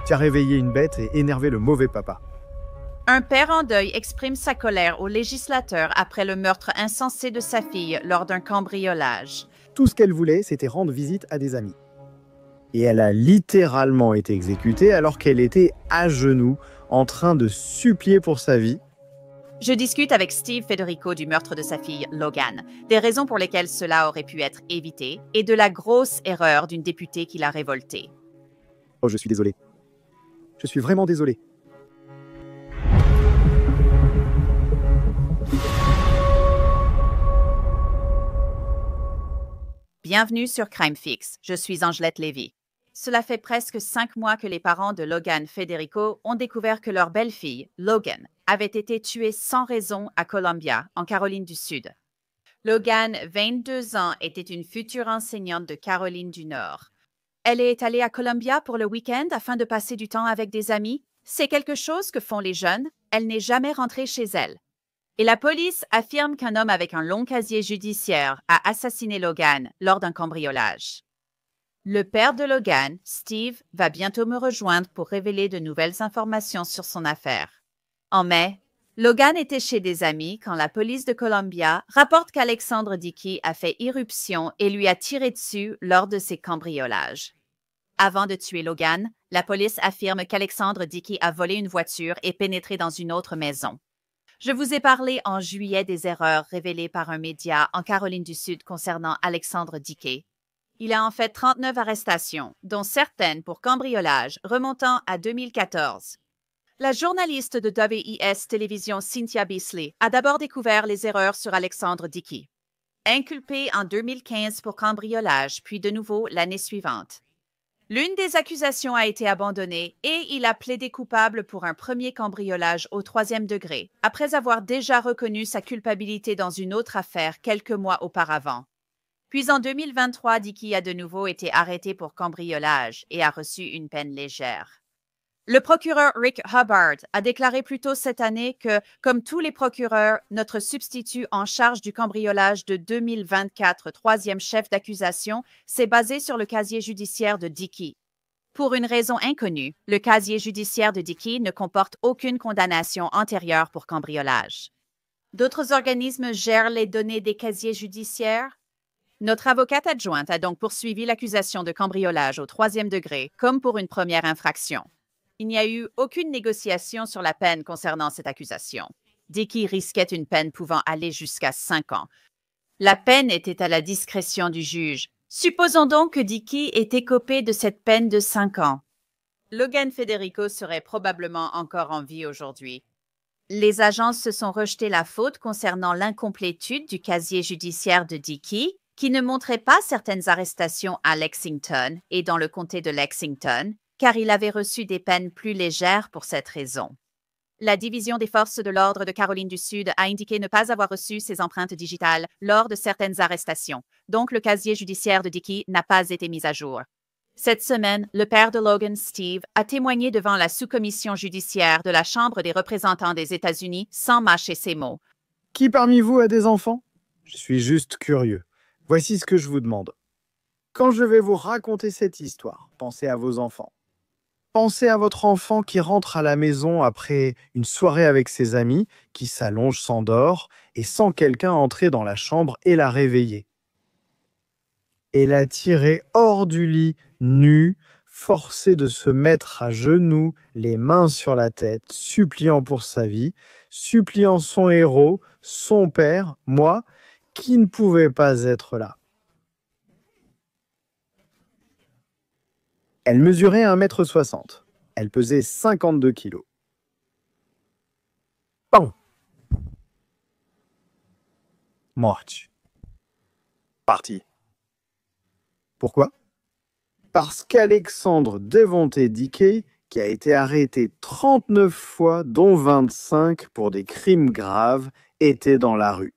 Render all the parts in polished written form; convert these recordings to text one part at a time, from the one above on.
Tu as réveillé une bête et énervé le mauvais papa. Un père en deuil exprime sa colère au législateur après le meurtre insensé de sa fille lors d'un cambriolage. Tout ce qu'elle voulait, c'était rendre visite à des amis. Et elle a littéralement été exécutée alors qu'elle était à genoux, en train de supplier pour sa vie. Je discute avec Steve Federico du meurtre de sa fille Logan, des raisons pour lesquelles cela aurait pu être évité et de la grosse erreur d'une députée qui l'a révolté. Oh, je suis désolé. Je suis vraiment désolé. Bienvenue sur Crime Fix, je suis Angelette Lévy. Cela fait presque 5 mois que les parents de Logan Federico ont découvert que leur belle-fille, Logan, avait été tuée sans raison à Columbia, en Caroline du Sud. Logan, 22 ans, était une future enseignante de Caroline du Nord. Elle est allée à Columbia pour le week-end afin de passer du temps avec des amis. C'est quelque chose que font les jeunes. Elle n'est jamais rentrée chez elle. Et la police affirme qu'un homme avec un long casier judiciaire a assassiné Logan lors d'un cambriolage. Le père de Logan, Steve, va bientôt me rejoindre pour révéler de nouvelles informations sur son affaire. En mai, Logan était chez des amis quand la police de Columbia rapporte qu'Alexandre Dickey a fait irruption et lui a tiré dessus lors de ses cambriolages. Avant de tuer Logan, la police affirme qu'Alexandre Dickey a volé une voiture et pénétré dans une autre maison. Je vous ai parlé en juillet des erreurs révélées par un média en Caroline du Sud concernant Alexandre Dickey. Il a en fait 39 arrestations, dont certaines pour cambriolage remontant à 2014. La journaliste de WIS Télévision Cynthia Beasley a d'abord découvert les erreurs sur Alexandre Dickey. Inculpé en 2015 pour cambriolage, puis de nouveau l'année suivante. L'une des accusations a été abandonnée et il a plaidé coupable pour un premier cambriolage au 3e degré, après avoir déjà reconnu sa culpabilité dans une autre affaire quelques mois auparavant. Puis en 2023, Dickey a de nouveau été arrêté pour cambriolage et a reçu une peine légère. Le procureur Rick Hubbard a déclaré plus tôt cette année que, comme tous les procureurs, notre substitut en charge du cambriolage de 2024, 3e chef d'accusation, s'est basé sur le casier judiciaire de Dickey. Pour une raison inconnue, le casier judiciaire de Dickey ne comporte aucune condamnation antérieure pour cambriolage. D'autres organismes gèrent les données des casiers judiciaires? Notre avocate adjointe a donc poursuivi l'accusation de cambriolage au 3e degré, comme pour une première infraction. Il n'y a eu aucune négociation sur la peine concernant cette accusation. Dickey risquait une peine pouvant aller jusqu'à 5 ans. La peine était à la discrétion du juge. Supposons donc que Dickey ait écopé de cette peine de 5 ans. Logan Federico serait probablement encore en vie aujourd'hui. Les agences se sont rejetées la faute concernant l'incomplétude du casier judiciaire de Dickey, qui ne montrait pas certaines arrestations à Lexington et dans le comté de Lexington, car il avait reçu des peines plus légères pour cette raison. La Division des forces de l'ordre de Caroline du Sud a indiqué ne pas avoir reçu ces empreintes digitales lors de certaines arrestations, donc le casier judiciaire de Dickey n'a pas été mis à jour. Cette semaine, le père de Logan, Steve, a témoigné devant la sous-commission judiciaire de la Chambre des représentants des États-Unis sans mâcher ses mots. Qui parmi vous a des enfants? Je suis juste curieux. Voici ce que je vous demande. Quand je vais vous raconter cette histoire, pensez à vos enfants. Pensez à votre enfant qui rentre à la maison après une soirée avec ses amis, qui s'allonge, s'endort, et sent quelqu'un entrer dans la chambre et la réveiller. Et la tirer hors du lit, nue, forcée de se mettre à genoux, les mains sur la tête, suppliant pour sa vie, suppliant son héros, son père, moi, qui ne pouvait pas être là. Elle mesurait 1,60 m. Elle pesait 52 kilos. Pam! Morte. Parti. Pourquoi? Parce qu'Alexandre Devonte Dickey, qui a été arrêté 39 fois, dont 25 pour des crimes graves, était dans la rue.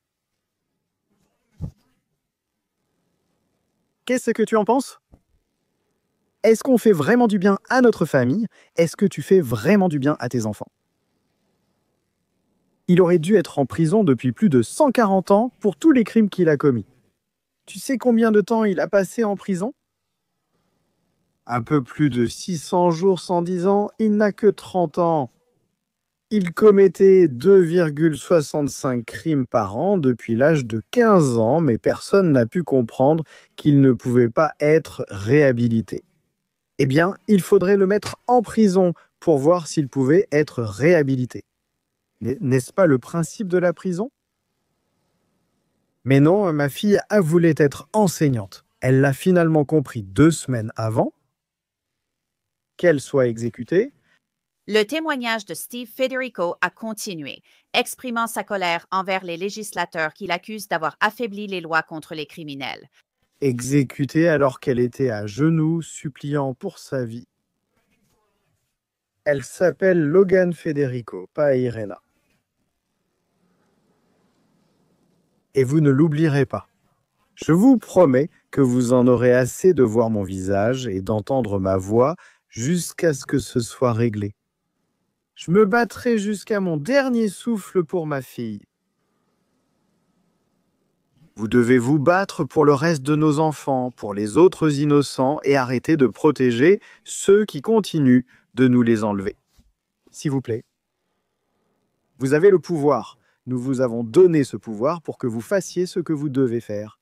Qu'est-ce que tu en penses? Est-ce qu'on fait vraiment du bien à notre famille? Est-ce que tu fais vraiment du bien à tes enfants? Il aurait dû être en prison depuis plus de 140 ans pour tous les crimes qu'il a commis. Tu sais combien de temps il a passé en prison? Un peu plus de 600 jours 110 ans, il n'a que 30 ans. Il commettait 2,65 crimes par an depuis l'âge de 15 ans, mais personne n'a pu comprendre qu'il ne pouvait pas être réhabilité. Eh bien, il faudrait le mettre en prison pour voir s'il pouvait être réhabilité. N'est-ce pas le principe de la prison? Mais non, ma fille a voulu être enseignante. Elle l'a finalement compris 2 semaines avant qu'elle soit exécutée. Le témoignage de Steve Federico a continué, exprimant sa colère envers les législateurs qui l'accusent d'avoir affaibli les lois contre les criminels. Exécutée alors qu'elle était à genoux, suppliant pour sa vie. Elle s'appelle Logan Federico, pas Irena. Et vous ne l'oublierez pas. Je vous promets que vous en aurez assez de voir mon visage et d'entendre ma voix jusqu'à ce que ce soit réglé. Je me battrai jusqu'à mon dernier souffle pour ma fille. Vous devez vous battre pour le reste de nos enfants, pour les autres innocents et arrêter de protéger ceux qui continuent de nous les enlever. S'il vous plaît. Vous avez le pouvoir. Nous vous avons donné ce pouvoir pour que vous fassiez ce que vous devez faire.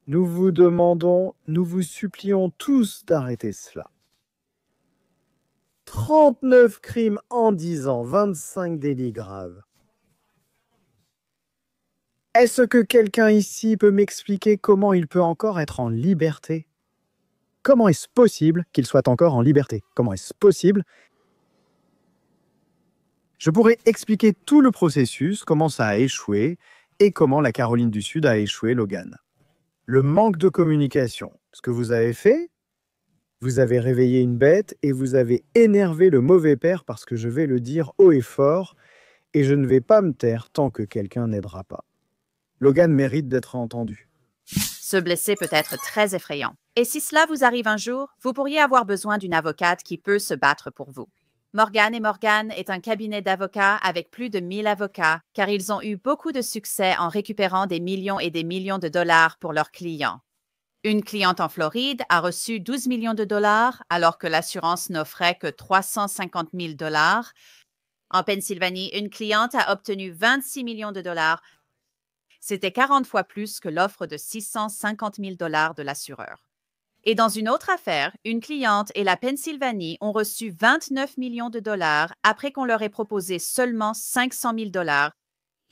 Nous vous demandons, nous vous supplions tous d'arrêter cela. 39 crimes en 10 ans, 25 délits graves. Est-ce que quelqu'un ici peut m'expliquer comment il peut encore être en liberté? Comment est-ce possible qu'il soit encore en liberté? Comment est-ce possible? Je pourrais expliquer tout le processus, comment ça a échoué et comment la Caroline du Sud a échoué Logan. Le manque de communication. Ce que vous avez fait, vous avez réveillé une bête et vous avez énervé le mauvais père parce que je vais le dire haut et fort et je ne vais pas me taire tant que quelqu'un n'aidera pas. Logan mérite d'être entendu. Se blesser peut être très effrayant. Et si cela vous arrive un jour, vous pourriez avoir besoin d'une avocate qui peut se battre pour vous. Morgan & Morgan est un cabinet d'avocats avec plus de 1000 avocats, car ils ont eu beaucoup de succès en récupérant des millions et des millions de dollars pour leurs clients. Une cliente en Floride a reçu 12 millions de dollars, alors que l'assurance n'offrait que 350 000 dollars. En Pennsylvanie, une cliente a obtenu 26 millions de dollars. C'était 40 fois plus que l'offre de 650 000 dollars de l'assureur. Et dans une autre affaire, une cliente et la Pennsylvanie ont reçu 29 millions de dollars après qu'on leur ait proposé seulement 500 000 dollars.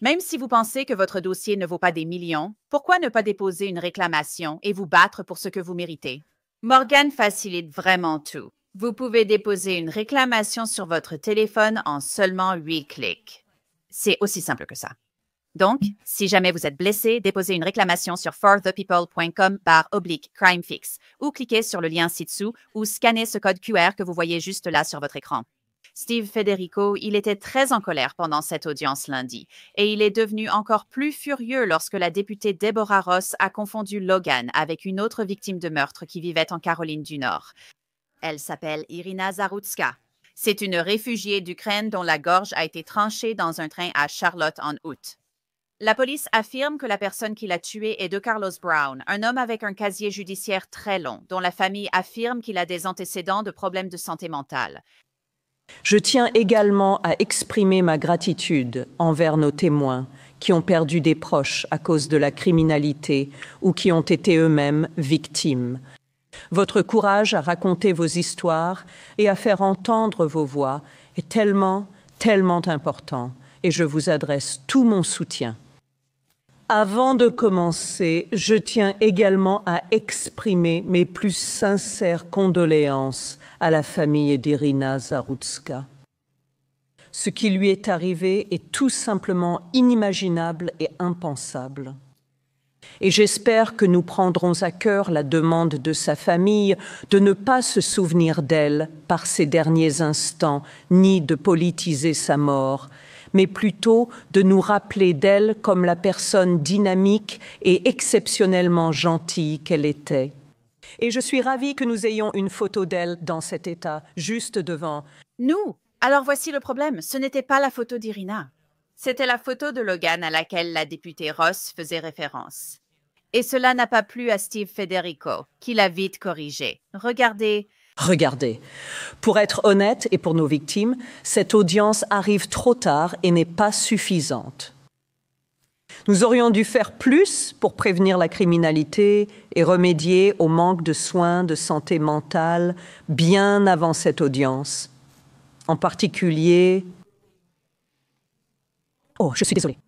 Même si vous pensez que votre dossier ne vaut pas des millions, pourquoi ne pas déposer une réclamation et vous battre pour ce que vous méritez? Morgan facilite vraiment tout. Vous pouvez déposer une réclamation sur votre téléphone en seulement 8 clics. C'est aussi simple que ça. Donc, si jamais vous êtes blessé, déposez une réclamation sur forthepeople.com/crimefix ou cliquez sur le lien ci-dessous ou scannez ce code QR que vous voyez juste là sur votre écran. Steve Federico, il était très en colère pendant cette audience lundi et il est devenu encore plus furieux lorsque la députée Deborah Ross a confondu Logan avec une autre victime de meurtre qui vivait en Caroline du Nord. Elle s'appelle Irina Zarutska. C'est une réfugiée d'Ukraine dont la gorge a été tranchée dans un train à Charlotte en août. La police affirme que la personne qui l'a tué est de Carlos Brown, un homme avec un casier judiciaire très long, dont la famille affirme qu'il a des antécédents de problèmes de santé mentale. Je tiens également à exprimer ma gratitude envers nos témoins qui ont perdu des proches à cause de la criminalité ou qui ont été eux-mêmes victimes. Votre courage à raconter vos histoires et à faire entendre vos voix est tellement, tellement important et je vous adresse tout mon soutien. Avant de commencer, je tiens également à exprimer mes plus sincères condoléances à la famille d'Irina Zarutska. Ce qui lui est arrivé est tout simplement inimaginable et impensable. Et j'espère que nous prendrons à cœur la demande de sa famille de ne pas se souvenir d'elle par ces derniers instants, ni de politiser sa mort, mais plutôt de nous rappeler d'elle comme la personne dynamique et exceptionnellement gentille qu'elle était. Et je suis ravie que nous ayons une photo d'elle dans cet état, juste devant. Nous! Alors voici le problème, ce n'était pas la photo d'Irina. C'était la photo de Logan à laquelle la députée Ross faisait référence. Et cela n'a pas plu à Steve Federico, qui l'a vite corrigé. Regardez, Regardez, pour être honnête et pour nos victimes, cette audience arrive trop tard et n'est pas suffisante. Nous aurions dû faire plus pour prévenir la criminalité et remédier au manque de soins de santé mentale bien avant cette audience. En particulier... Oh, je suis désolée.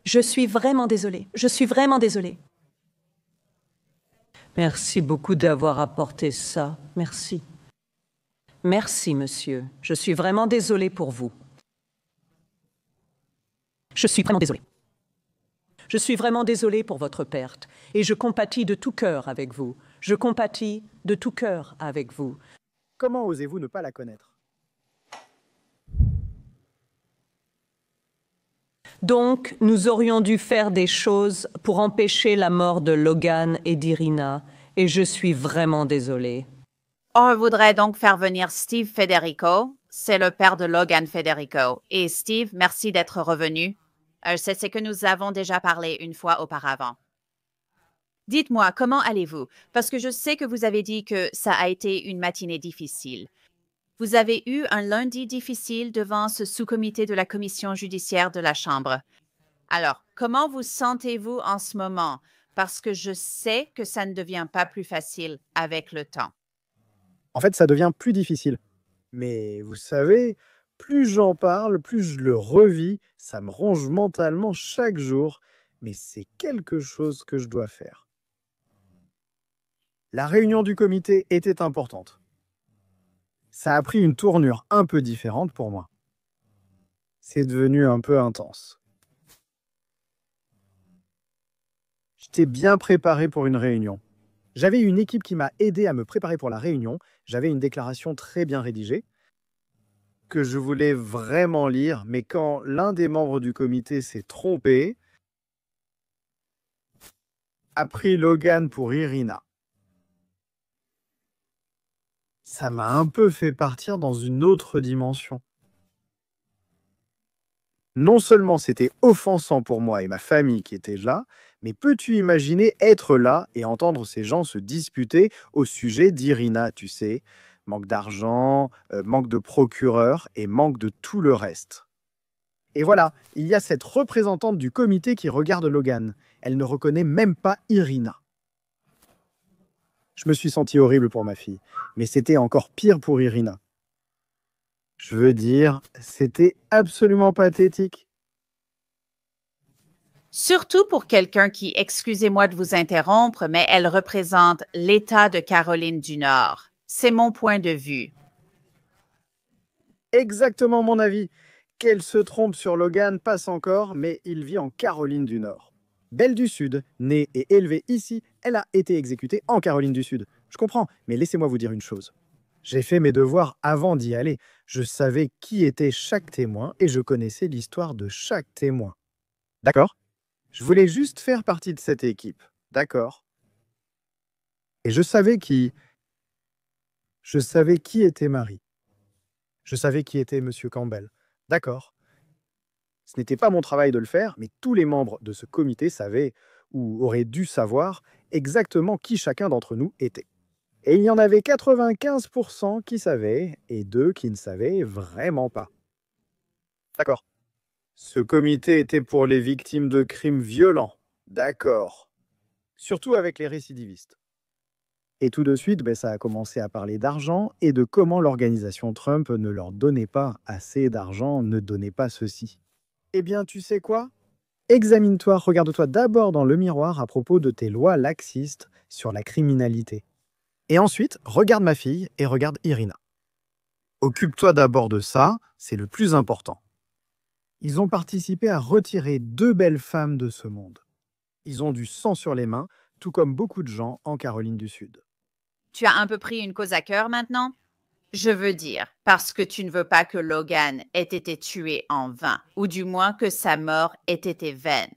Je suis vraiment désolée. Je suis vraiment désolée. Merci beaucoup d'avoir apporté ça. Merci. Merci, monsieur. Je suis vraiment désolée pour vous. Je suis vraiment désolée. Je suis vraiment désolée pour votre perte et je compatis de tout cœur avec vous. Je compatis de tout cœur avec vous. Comment osez-vous ne pas la connaître? Donc, nous aurions dû faire des choses pour empêcher la mort de Logan et d'Irina, et je suis vraiment désolée. On voudrait donc faire venir Steve Federico. C'est le père de Logan Federico. Et Steve, merci d'être revenu. C'est ce que nous avons déjà parlé une fois auparavant. Dites-moi, comment allez-vous? Parce que je sais que vous avez dit que ça a été une matinée difficile. Vous avez eu un lundi difficile devant ce sous-comité de la commission judiciaire de la Chambre. Alors, comment vous sentez-vous en ce moment? Parce que je sais que ça ne devient pas plus facile avec le temps. En fait, ça devient plus difficile. Mais vous savez, plus j'en parle, plus je le revis, ça me ronge mentalement chaque jour, mais c'est quelque chose que je dois faire. La réunion du comité était importante. Ça a pris une tournure un peu différente pour moi. C'est devenu un peu intense. J'étais bien préparé pour une réunion. J'avais une équipe qui m'a aidé à me préparer pour la réunion. J'avais une déclaration très bien rédigée que je voulais vraiment lire, mais quand l'un des membres du comité s'est trompé, a pris Logan pour Irina. Ça m'a un peu fait partir dans une autre dimension. Non seulement c'était offensant pour moi et ma famille qui étaient là, mais peux-tu imaginer être là et entendre ces gens se disputer au sujet d'Irina, tu sais, manque d'argent, manque de procureur et manque de tout le reste. Et voilà, il y a cette représentante du comité qui regarde Logan. Elle ne reconnaît même pas Irina. Je me suis senti horrible pour ma fille, mais c'était encore pire pour Irina. Je veux dire, c'était absolument pathétique. Surtout pour quelqu'un qui, excusez-moi de vous interrompre, mais elle représente l'État de Caroline du Nord. C'est mon point de vue. Exactement mon avis. Qu'elle se trompe sur Logan passe encore, mais il vit en Caroline du Nord. Belle du Sud, née et élevée ici, elle a été exécutée en Caroline du Sud. Je comprends, mais laissez-moi vous dire une chose. J'ai fait mes devoirs avant d'y aller. Je savais qui était chaque témoin et je connaissais l'histoire de chaque témoin. D'accord? Je voulais juste faire partie de cette équipe. D'accord? Et je savais qui était Marie. Je savais qui était Monsieur Campbell. D'accord? Ce n'était pas mon travail de le faire, mais tous les membres de ce comité savaient, ou auraient dû savoir, exactement qui chacun d'entre nous était. Et il y en avait 95% qui savaient, et 2 qui ne savaient vraiment pas. D'accord. Ce comité était pour les victimes de crimes violents. D'accord. Surtout avec les récidivistes. Et tout de suite, ça a commencé à parler d'argent et de comment l'organisation Trump ne leur donnait pas assez d'argent, ne donnait pas ceci. Eh bien, tu sais quoi? Examine-toi, regarde-toi d'abord dans le miroir à propos de tes lois laxistes sur la criminalité. Et ensuite, regarde ma fille et regarde Irina. Occupe-toi d'abord de ça, c'est le plus important. Ils ont participé à retirer 2 belles femmes de ce monde. Ils ont du sang sur les mains, tout comme beaucoup de gens en Caroline du Sud. Tu as un peu pris une cause à cœur maintenant? Je veux dire, parce que tu ne veux pas que Logan ait été tué en vain, ou du moins que sa mort ait été vaine.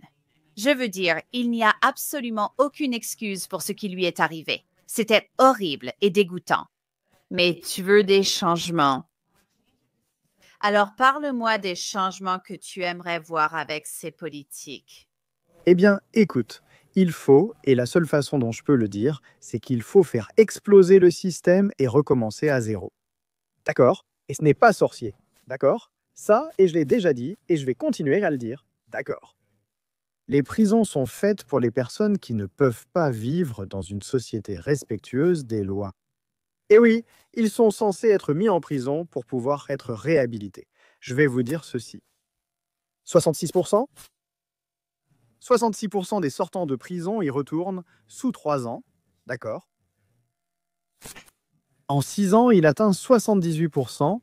Je veux dire, il n'y a absolument aucune excuse pour ce qui lui est arrivé. C'était horrible et dégoûtant. Mais tu veux des changements. Alors parle-moi des changements que tu aimerais voir avec ces politiques. Eh bien, écoute, Il faut, et la seule façon dont je peux le dire, c'est qu'il faut faire exploser le système et recommencer à zéro. D'accord? Et ce n'est pas sorcier. D'accord? Ça, et je l'ai déjà dit, et je vais continuer à le dire. D'accord. Les prisons sont faites pour les personnes qui ne peuvent pas vivre dans une société respectueuse des lois. Et oui, ils sont censés être mis en prison pour pouvoir être réhabilités. Je vais vous dire ceci. 66%? 66% des sortants de prison y retournent sous 3 ans. D'accord. En 6 ans, il atteint 78%.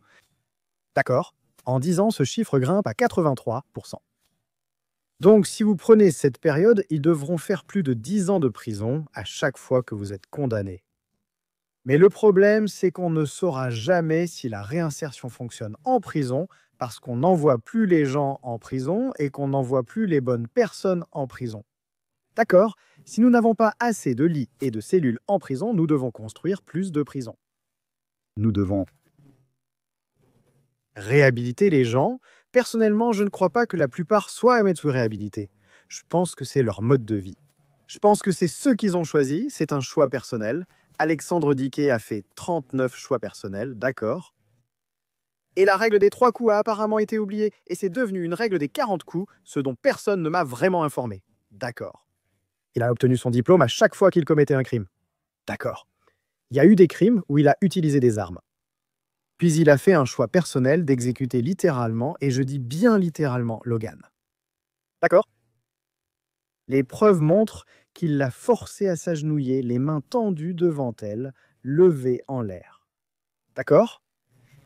D'accord. En 10 ans, ce chiffre grimpe à 83%. Donc, si vous prenez cette période, ils devront faire plus de 10 ans de prison à chaque fois que vous êtes condamné. Mais le problème, c'est qu'on ne saura jamais si la réinsertion fonctionne en prison parce qu'on n'envoie plus les gens en prison et qu'on n'envoie plus les bonnes personnes en prison. D'accord? Si nous n'avons pas assez de lits et de cellules en prison, nous devons construire plus de prisons. Nous devons réhabiliter les gens. Personnellement, je ne crois pas que la plupart soient à mettre sous réhabilité. Je pense que c'est leur mode de vie. Je pense que c'est ce qu'ils ont choisi, c'est un choix personnel. Alexandre Diquet a fait 39 choix personnels, d'accord. Et la règle des 3 coups a apparemment été oubliée, et c'est devenu une règle des 40 coups, ce dont personne ne m'a vraiment informé. D'accord. Il a obtenu son diplôme à chaque fois qu'il commettait un crime. D'accord. Il y a eu des crimes où il a utilisé des armes. Puis il a fait un choix personnel d'exécuter littéralement, et je dis bien littéralement, Logan. D'accord? Les preuves montrent qu'il l'a forcée à s'agenouiller, les mains tendues devant elle, levées en l'air. D'accord?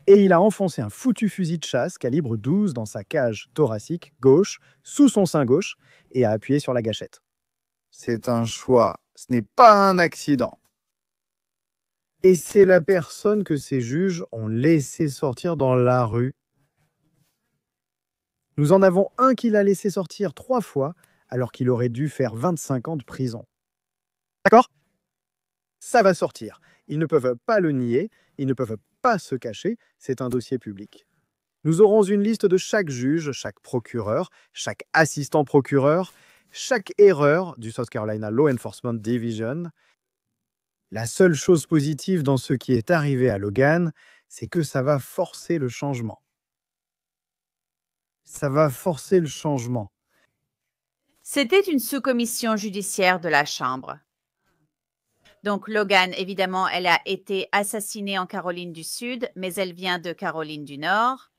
Et il a enfoncé un foutu fusil de chasse calibre 12 dans sa cage thoracique gauche, sous son sein gauche, et a appuyé sur la gâchette. C'est un choix, ce n'est pas un accident. Et c'est la personne que ces juges ont laissé sortir dans la rue. Nous en avons un qui l'a laissé sortir 3 fois, alors qu'il aurait dû faire 25 ans de prison. D'accord? Ça va sortir. Ils ne peuvent pas le nier, ils ne peuvent pas se cacher, c'est un dossier public. Nous aurons une liste de chaque juge, chaque procureur, chaque assistant procureur, chaque erreur du South Carolina Law Enforcement Division. La seule chose positive dans ce qui est arrivé à Logan, c'est que ça va forcer le changement. Ça va forcer le changement. C'était une sous-commission judiciaire de la Chambre. Donc, Logan, évidemment, elle a été assassinée en Caroline du Sud, mais elle vient de Caroline du Nord.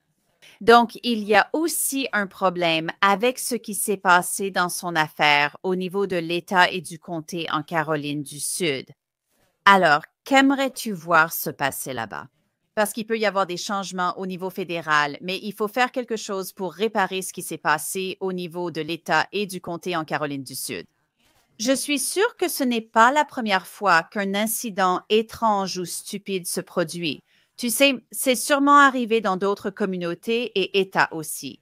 Donc, il y a aussi un problème avec ce qui s'est passé dans son affaire au niveau de l'État et du comté en Caroline du Sud. Alors, qu'aimerais-tu voir se passer là-bas? Parce qu'il peut y avoir des changements au niveau fédéral, mais il faut faire quelque chose pour réparer ce qui s'est passé au niveau de l'État et du comté en Caroline du Sud. Je suis sûre que ce n'est pas la première fois qu'un incident étrange ou stupide se produit. Tu sais, c'est sûrement arrivé dans d'autres communautés et États aussi.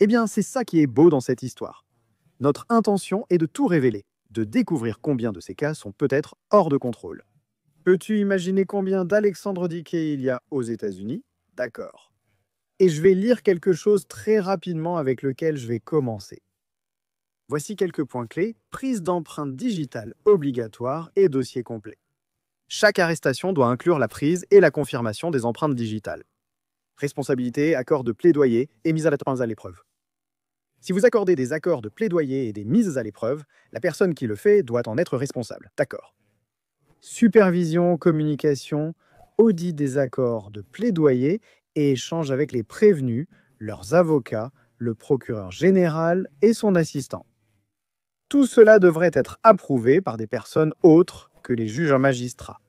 Eh bien, c'est ça qui est beau dans cette histoire. Notre intention est de tout révéler, de découvrir combien de ces cas sont peut-être hors de contrôle. Peux-tu imaginer combien d'Alexandre Diquet il y a aux États-Unis? D'accord. Et je vais lire quelque chose très rapidement avec lequel je vais commencer. Voici quelques points clés. Prise d'empreinte digitale obligatoire et dossier complet. Chaque arrestation doit inclure la prise et la confirmation des empreintes digitales. Responsabilité, accord de plaidoyer et mise à l'épreuve. Si vous accordez des accords de plaidoyer et des mises à l'épreuve, la personne qui le fait doit en être responsable. D'accord. Supervision, communication, audit des accords de plaidoyer et échange avec les prévenus, leurs avocats, le procureur général et son assistant. Tout cela devrait être approuvé par des personnes autres que les juges magistrats.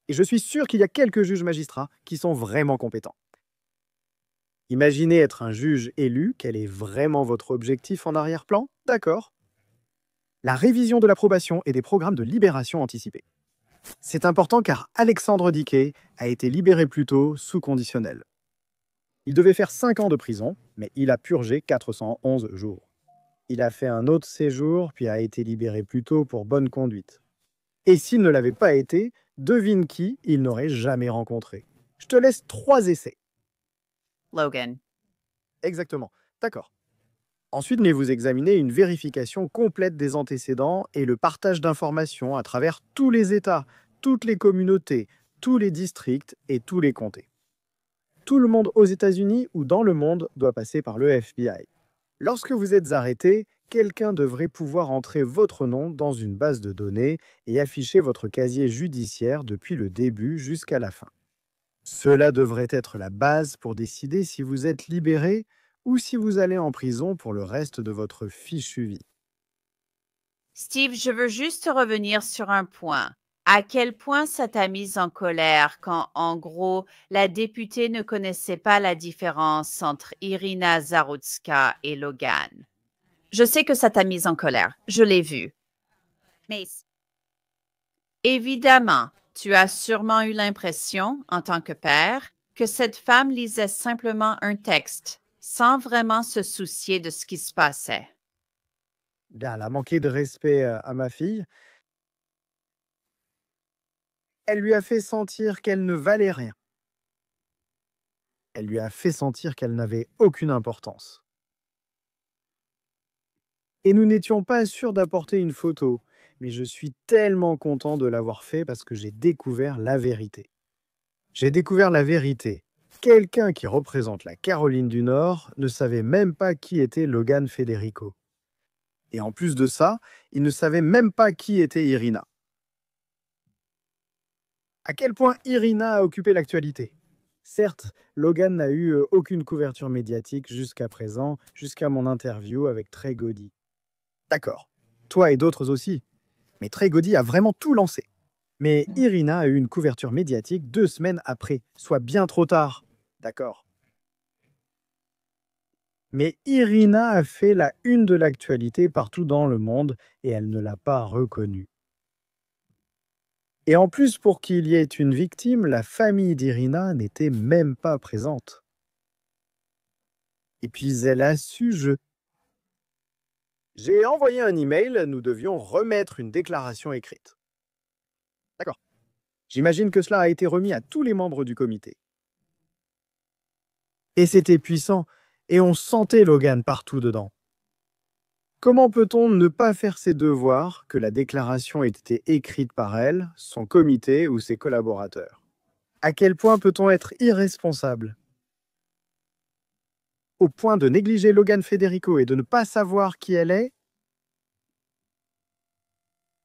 Et je suis sûr qu'il y a quelques juges magistrats qui sont vraiment compétents. Imaginez être un juge élu, quel est vraiment votre objectif en arrière-plan? D'accord. La révision de l'approbation et des programmes de libération anticipée. C'est important car Alexandre Diquet a été libéré plus tôt sous conditionnel. Il devait faire 5 ans de prison, mais il a purgé 411 jours. Il a fait un autre séjour, puis a été libéré plus tôt pour bonne conduite. Et s'il ne l'avait pas été, devine qui il n'aurait jamais rencontré. Je te laisse 3 essais. Logan. Exactement. D'accord. Ensuite, venez-vous examiner une vérification complète des antécédents et le partage d'informations à travers tous les États, toutes les communautés, tous les districts et tous les comtés. Tout le monde aux États-Unis ou dans le monde doit passer par le FBI. Lorsque vous êtes arrêté, quelqu'un devrait pouvoir entrer votre nom dans une base de données et afficher votre casier judiciaire depuis le début jusqu'à la fin. Cela devrait être la base pour décider si vous êtes libéré ou si vous allez en prison pour le reste de votre fichue vie. Steve, je veux juste revenir sur un point. À quel point ça t'a mise en colère quand, en gros, la députée ne connaissait pas la différence entre Irina Zarutska et Logan? Je sais que ça t'a mise en colère, je l'ai vu. Mais évidemment, tu as sûrement eu l'impression, en tant que père, que cette femme lisait simplement un texte, sans vraiment se soucier de ce qui se passait. Bien, elle a manqué de respect à ma fille. Elle lui a fait sentir qu'elle ne valait rien. Elle lui a fait sentir qu'elle n'avait aucune importance. Et nous n'étions pas sûrs d'apporter une photo, mais je suis tellement content de l'avoir fait parce que j'ai découvert la vérité. J'ai découvert la vérité. Quelqu'un qui représente la Caroline du Nord ne savait même pas qui était Logan Federico. Et en plus de ça, il ne savait même pas qui était Irina. À quel point Irina a occupé l'actualité? Certes, Logan n'a eu aucune couverture médiatique jusqu'à présent, jusqu'à mon interview avec Trey Gowdy. D'accord, toi et d'autres aussi. Mais Trey Gowdy a vraiment tout lancé. Mais Irina a eu une couverture médiatique 2 semaines après, soit bien trop tard. D'accord. Mais Irina a fait la une de l'actualité partout dans le monde et elle ne l'a pas reconnue. Et en plus, pour qu'il y ait une victime, la famille d'Irina n'était même pas présente. Et puis elle a su J'ai envoyé un email, nous devions remettre une déclaration écrite. D'accord. J'imagine que cela a été remis à tous les membres du comité. Et c'était puissant, et on sentait Logan partout dedans. Comment peut-on ne pas faire ses devoirs que la déclaration ait été écrite par elle, son comité ou ses collaborateurs? À quel point peut-on être irresponsable? Au point de négliger Logan Federico et de ne pas savoir qui elle est?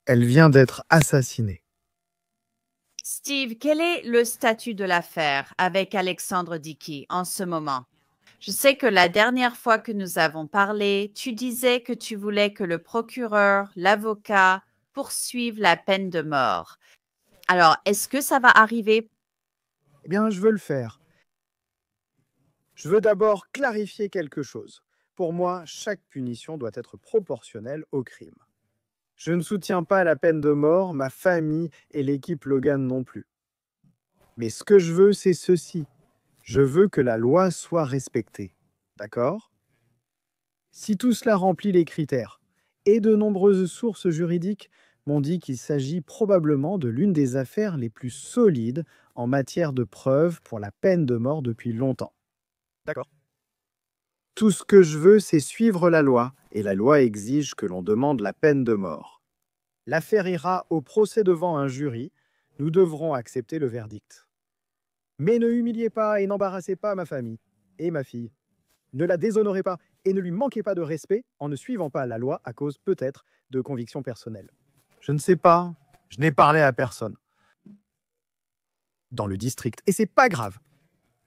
Elle vient d'être assassinée. Steve, quel est le statut de l'affaire avec Alexandre Dickey en ce moment? Je sais que la dernière fois que nous avons parlé, tu disais que tu voulais que le procureur, l'avocat, poursuivent la peine de mort. Alors, est-ce que ça va arriver? Eh bien, je veux le faire. Je veux d'abord clarifier quelque chose. Pour moi, chaque punition doit être proportionnelle au crime. Je ne soutiens pas la peine de mort, ma famille et l'équipe Logan non plus. Mais ce que je veux, c'est ceci. Je veux que la loi soit respectée. D'accord? Si tout cela remplit les critères, et de nombreuses sources juridiques m'ont dit qu'il s'agit probablement de l'une des affaires les plus solides en matière de preuves pour la peine de mort depuis longtemps. D'accord. Tout ce que je veux, c'est suivre la loi, et la loi exige que l'on demande la peine de mort. L'affaire ira au procès devant un jury, nous devrons accepter le verdict. Mais ne humiliez pas et n'embarrassez pas ma famille et ma fille. Ne la déshonorez pas et ne lui manquez pas de respect en ne suivant pas la loi à cause peut-être de convictions personnelles. Je ne sais pas, je n'ai parlé à personne. Dans le district, et c'est pas grave.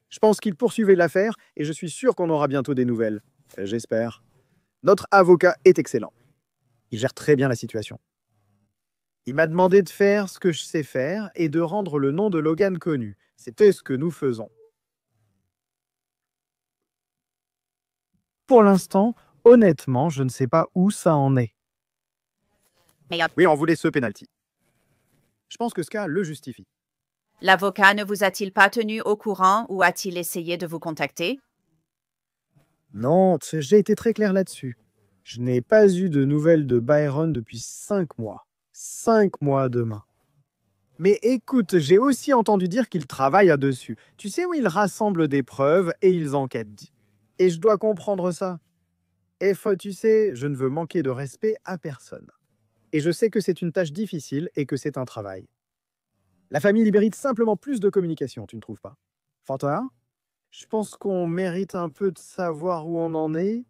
Je pense qu'il poursuivait l'affaire et je suis sûr qu'on aura bientôt des nouvelles. J'espère. Notre avocat est excellent. Il gère très bien la situation. Il m'a demandé de faire ce que je sais faire et de rendre le nom de Logan connu. C'était ce que nous faisons. Pour l'instant, honnêtement, je ne sais pas où ça en est. Oui, on voulait ce penalty. Je pense que ce cas le justifie. L'avocat ne vous a-t-il pas tenu au courant ou a-t-il essayé de vous contacter? Non, j'ai été très clair là-dessus. Je n'ai pas eu de nouvelles de Byron depuis 5 mois. 5 mois demain. Mais écoute, j'ai aussi entendu dire qu'ils travaillent là-dessus. Tu sais où ils rassemblent des preuves et ils enquêtent. Et je dois comprendre ça. Et tu sais, je ne veux manquer de respect à personne. Et je sais que c'est une tâche difficile et que c'est un travail. La famille mérite simplement plus de communication, tu ne trouves pas? Fantin, je pense qu'on mérite un peu de savoir où on en est.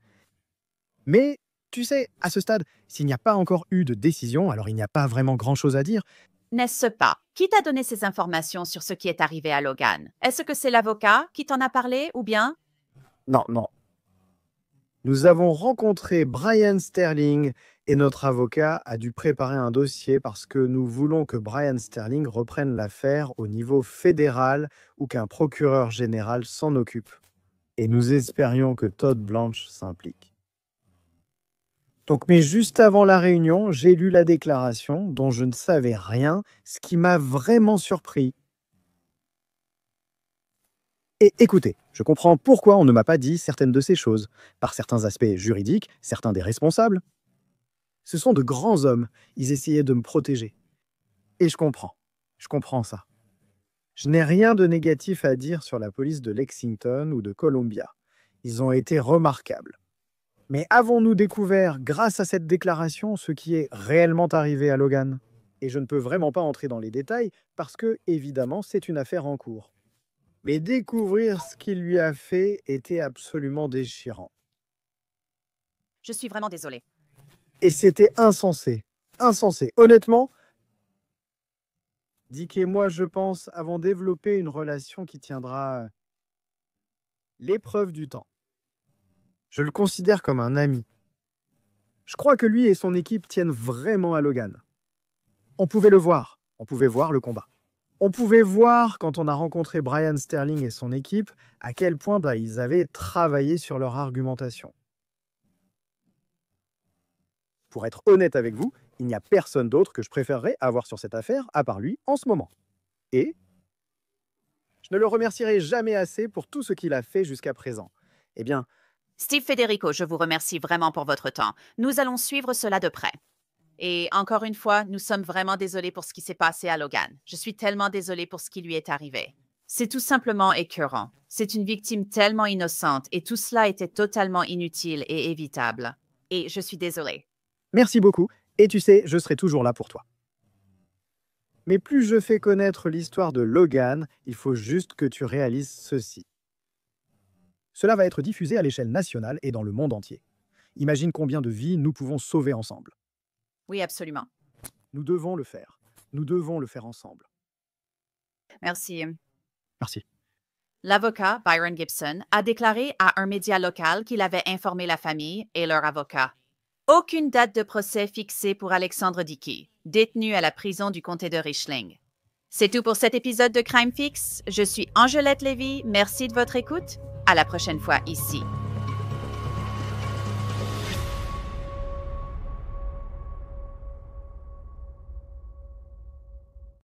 Mais, tu sais, à ce stade, s'il n'y a pas encore eu de décision, alors il n'y a pas vraiment grand-chose à dire. N'est-ce pas? Qui t'a donné ces informations sur ce qui est arrivé à Logan? Est-ce que c'est l'avocat qui t'en a parlé ou bien? Non, non. Nous avons rencontré Brian Sterling et notre avocat a dû préparer un dossier parce que nous voulons que Brian Sterling reprenne l'affaire au niveau fédéral ou qu'un procureur général s'en occupe. Et nous espérions que Todd Blanche s'implique. Donc, mais juste avant la réunion, j'ai lu la déclaration dont je ne savais rien, ce qui m'a vraiment surpris. Et écoutez, je comprends pourquoi on ne m'a pas dit certaines de ces choses, par certains aspects juridiques, certains des responsables. Ce sont de grands hommes, ils essayaient de me protéger. Et je comprends ça. Je n'ai rien de négatif à dire sur la police de Lexington ou de Columbia. Ils ont été remarquables. Mais avons-nous découvert, grâce à cette déclaration, ce qui est réellement arrivé à Logan? Et je ne peux vraiment pas entrer dans les détails parce que, évidemment, c'est une affaire en cours. Mais découvrir ce qu'il lui a fait était absolument déchirant. Je suis vraiment désolée. Et c'était insensé. Insensé. Honnêtement, Dick et moi, je pense, avons développé une relation qui tiendra l'épreuve du temps. Je le considère comme un ami. Je crois que lui et son équipe tiennent vraiment à Logan. On pouvait le voir. On pouvait voir le combat. On pouvait voir, quand on a rencontré Brian Sterling et son équipe, à quel point ils avaient travaillé sur leur argumentation. Pour être honnête avec vous, il n'y a personne d'autre que je préférerais avoir sur cette affaire, à part lui, en ce moment. Et je ne le remercierai jamais assez pour tout ce qu'il a fait jusqu'à présent. Eh bien, Steve Federico, je vous remercie vraiment pour votre temps. Nous allons suivre cela de près. Et encore une fois, nous sommes vraiment désolés pour ce qui s'est passé à Logan. Je suis tellement désolée pour ce qui lui est arrivé. C'est tout simplement écœurant. C'est une victime tellement innocente et tout cela était totalement inutile et évitable. Et je suis désolée. merci beaucoup, et tu sais, je serai toujours là pour toi. Mais plus je fais connaître l'histoire de Logan, il faut juste que tu réalises ceci. Cela va être diffusé à l'échelle nationale et dans le monde entier. Imagine combien de vies nous pouvons sauver ensemble. Oui, absolument. Nous devons le faire. Nous devons le faire ensemble. Merci. Merci. L'avocat, Byron Gibson, a déclaré à un média local qu'il avait informé la famille et leur avocat. Aucune date de procès fixée pour Alexandre Dickey, détenu à la prison du comté de Richling. C'est tout pour cet épisode de Crime Fix. Je suis Angelette Lévy. Merci de votre écoute. À la prochaine fois ici.